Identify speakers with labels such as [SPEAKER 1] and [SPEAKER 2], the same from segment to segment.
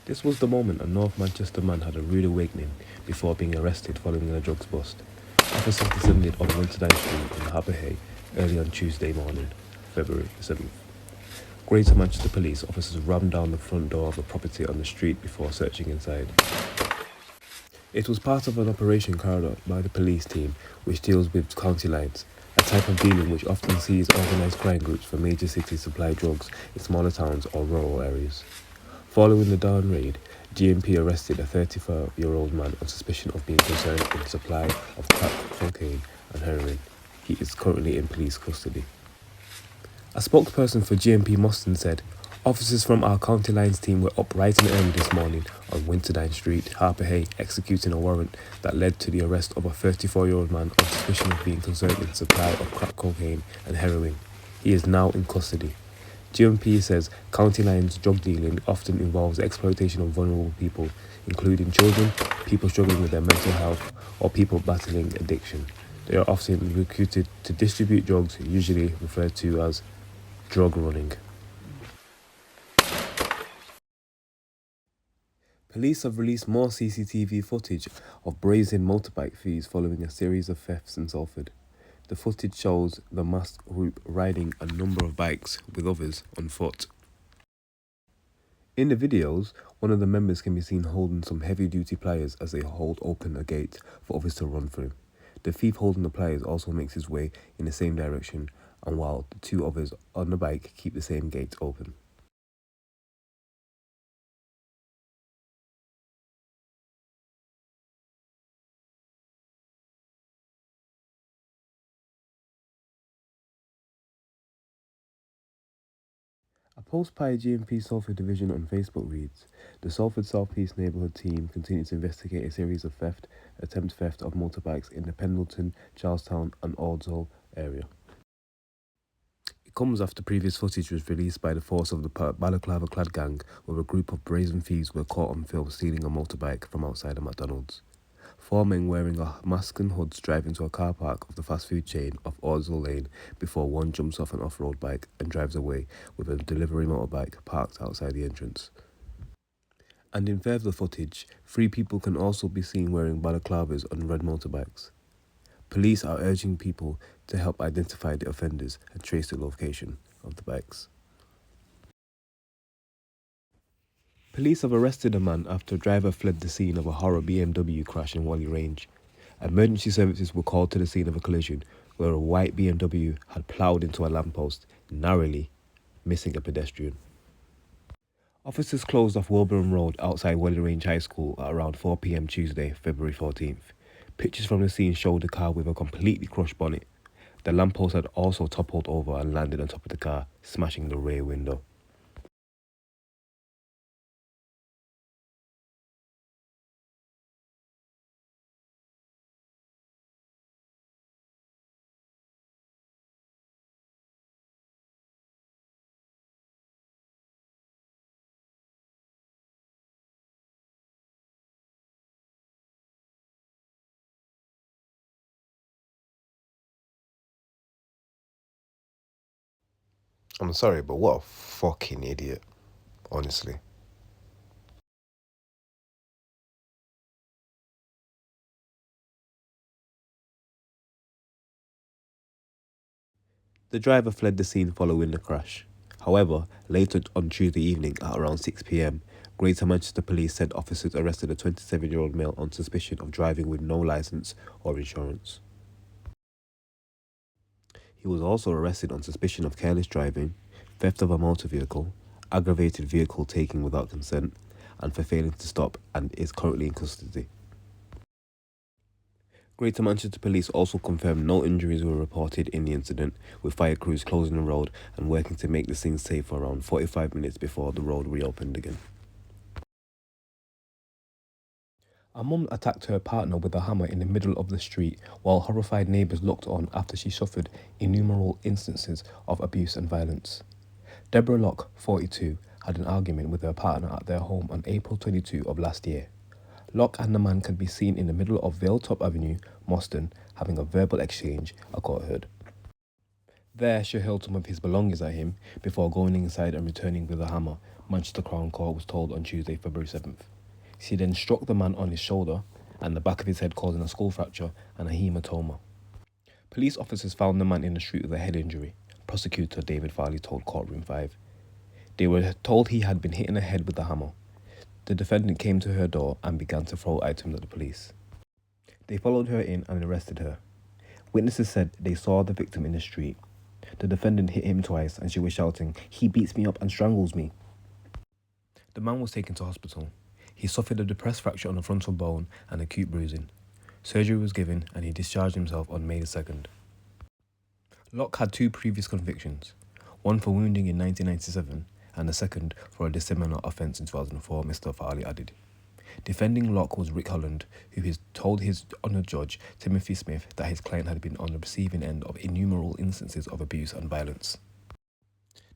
[SPEAKER 1] This was the moment a North Manchester man had a rude awakening before being arrested following a drugs bust. Officers descended on Winterdyne Street in Harper Hay early on Tuesday morning, February 7th. Greater Manchester Police officers rammed down the front door of a property on the street before searching inside. It was part of an operation carried out by the police team which deals with county lines, a type of dealing which often sees organised crime groups from major cities supply drugs in smaller towns or rural areas. Following the dawn raid, GMP arrested a 34-year-old man on suspicion of being concerned in the supply of crack cocaine and heroin. He is currently in police custody. A spokesperson for GMP Moston said, "Officers from our County Lines team were up bright and early this morning on Winterdyne Street, Harper Hay, executing a warrant that led to the arrest of a 34-year-old man on suspicion of being concerned in the supply of crack cocaine and heroin. He is now in custody." GMP says County Lines drug dealing often involves the exploitation of vulnerable people, including children, people struggling with their mental health, or people battling addiction. They are often recruited to distribute drugs, usually referred to as drug running. Police have released more CCTV footage of brazen motorbike thieves following a series of thefts in Salford. The footage shows the masked group riding a number of bikes with others on foot. In the videos, one of the members can be seen holding some heavy-duty pliers as they hold open a gate for others to run through. The thief holding the pliers also makes his way in the same direction, and while the two others on the bike keep the same gate open. A post by GMP Salford Division on Facebook reads, "The Salford South East neighbourhood team continues to investigate a series of attempt theft of motorbikes in the Pendleton, Charlestown and Ordsall area." It comes after previous footage was released by the force of the balaclava-clad gang where a group of brazen thieves were caught on film stealing a motorbike from outside a McDonald's. Four men wearing a mask and hoods drive into a car park of the fast food chain of Ordsall Lane before one jumps off an off-road bike and drives away with a delivery motorbike parked outside the entrance. And in further footage, 3 people can also be seen wearing balaclavas on red motorbikes. Police are urging people to help identify the offenders and trace the location of the bikes. Police have arrested a man after a driver fled the scene of a horror BMW crash in Whalley Range. Emergency services were called to the scene of a collision where a white BMW had ploughed into a lamppost, narrowly missing a pedestrian. Officers closed off Wilburn Road outside Whalley Range High School at around 4 p.m. Tuesday, February 14th. Pictures from the scene showed the car with a completely crushed bonnet. The lamppost had also toppled over and landed on top of the car, smashing the rear window. I'm sorry, but what a fucking idiot, honestly. The driver fled the scene following the crash. However, later on Tuesday evening at around 6 p.m, Greater Manchester Police said officers arrested a 27-year-old male on suspicion of driving with no licence or insurance. He was also arrested on suspicion of careless driving, theft of a motor vehicle, aggravated vehicle taking without consent, and for failing to stop, and is currently in custody. Greater Manchester Police also confirmed no injuries were reported in the incident, with fire crews closing the road and working to make the scene safe for around 45 minutes before the road reopened again. A mum attacked her partner with a hammer in the middle of the street while horrified neighbours looked on after she suffered innumerable instances of abuse and violence. Deborah Locke, 42, had an argument with her partner at their home on April 22 of last year. Locke and the man can be seen in the middle of Valetop Avenue, Moston, having a verbal exchange, a court heard. There, she hurled some of his belongings at him before going inside and returning with a hammer, Manchester Crown Court was told on Tuesday, February 7th. She then struck the man on his shoulder and the back of his head, causing a skull fracture and a hematoma. Police officers found the man in the street with a head injury, prosecutor David Farley told Courtroom 5. They were told he had been hit in the head with a hammer. The defendant came to her door and began to throw items at the police. They followed her in and arrested her. Witnesses said they saw the victim in the street. The defendant hit him twice and she was shouting, "He beats me up and strangles me." The man was taken to hospital. He suffered a depressed fracture on the frontal bone and acute bruising. Surgery was given and he discharged himself on May 2nd. Locke had 2 previous convictions, one for wounding in 1997 and the second for a dissimilar offence in 2004, Mr. Farley added. Defending Locke was Rick Holland, who has told his honoured judge, Timothy Smith, that his client had been on the receiving end of innumerable instances of abuse and violence.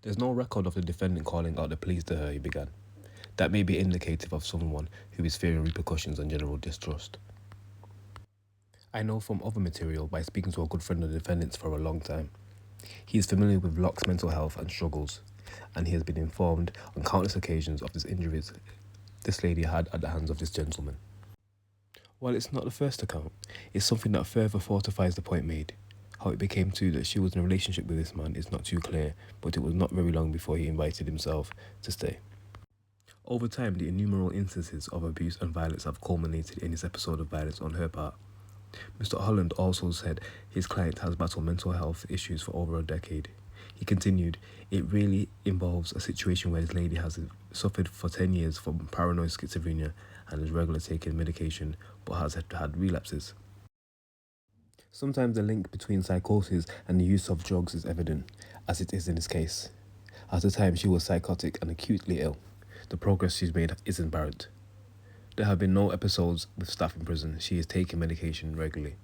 [SPEAKER 1] There's no record of the defendant calling out the police to her, he began. That may be indicative of someone who is fearing repercussions and general distrust. I know from other material by speaking to a good friend of the defendant's for a long time. He is familiar with Locke's mental health and struggles, and he has been informed on countless occasions of the injuries this lady had at the hands of this gentleman. While it's not the first account, it's something that further fortifies the point made. How it became true that she was in a relationship with this man is not too clear, but it was not very long before he invited himself to stay. Over time, the innumerable instances of abuse and violence have culminated in this episode of violence on her part. Mr. Holland also said his client has battled mental health issues for over a decade. He continued, "It really involves a situation where this lady has suffered for 10 years from paranoid schizophrenia and is regularly taking medication but has had relapses. Sometimes the link between psychosis and the use of drugs is evident, as it is in this case. At the time, she was psychotic and acutely ill. The progress she's made is apparent. There have been no episodes with staff in prison. She is taking medication regularly."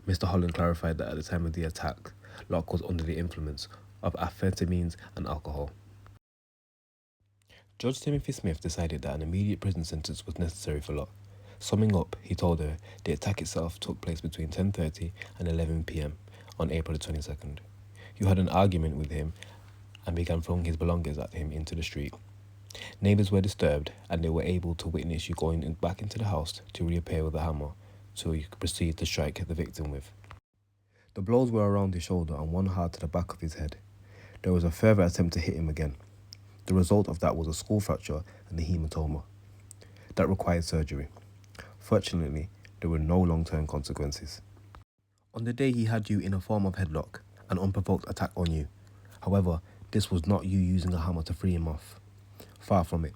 [SPEAKER 1] Mr. Holland clarified that at the time of the attack, Locke was under the influence of amphetamines and alcohol. Judge Timothy Smith decided that an immediate prison sentence was necessary for Locke. Summing up, he told her the attack itself took place between 10:30 and 11 p.m. on April the 22nd. You had an argument with him and began throwing his belongings at him into the street. Neighbours were disturbed and they were able to witness you going back into the house to reappear with a hammer so you could proceed to strike the victim with. The blows were around his shoulder and one hard to the back of his head. There was a further attempt to hit him again. The result of that was a skull fracture and a hematoma. That required surgery. Fortunately, there were no long-term consequences. On the day he had you in a form of headlock, an unprovoked attack on you. However, this was not you using a hammer to free him off. Far from it.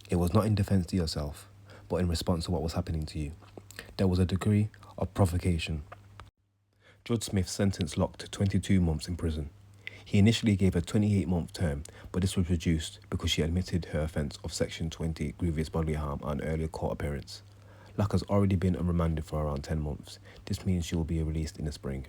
[SPEAKER 1] It was not in defence to yourself, but in response to what was happening to you. There was a degree of provocation. Judge Smith sentenced Locke to 22 months in prison. He initially gave a 28-month term, but this was reduced because she admitted her offence of Section 20 grievous bodily harm on an earlier court appearance. Locke has already been remanded for around 10 months. This means she will be released in the spring.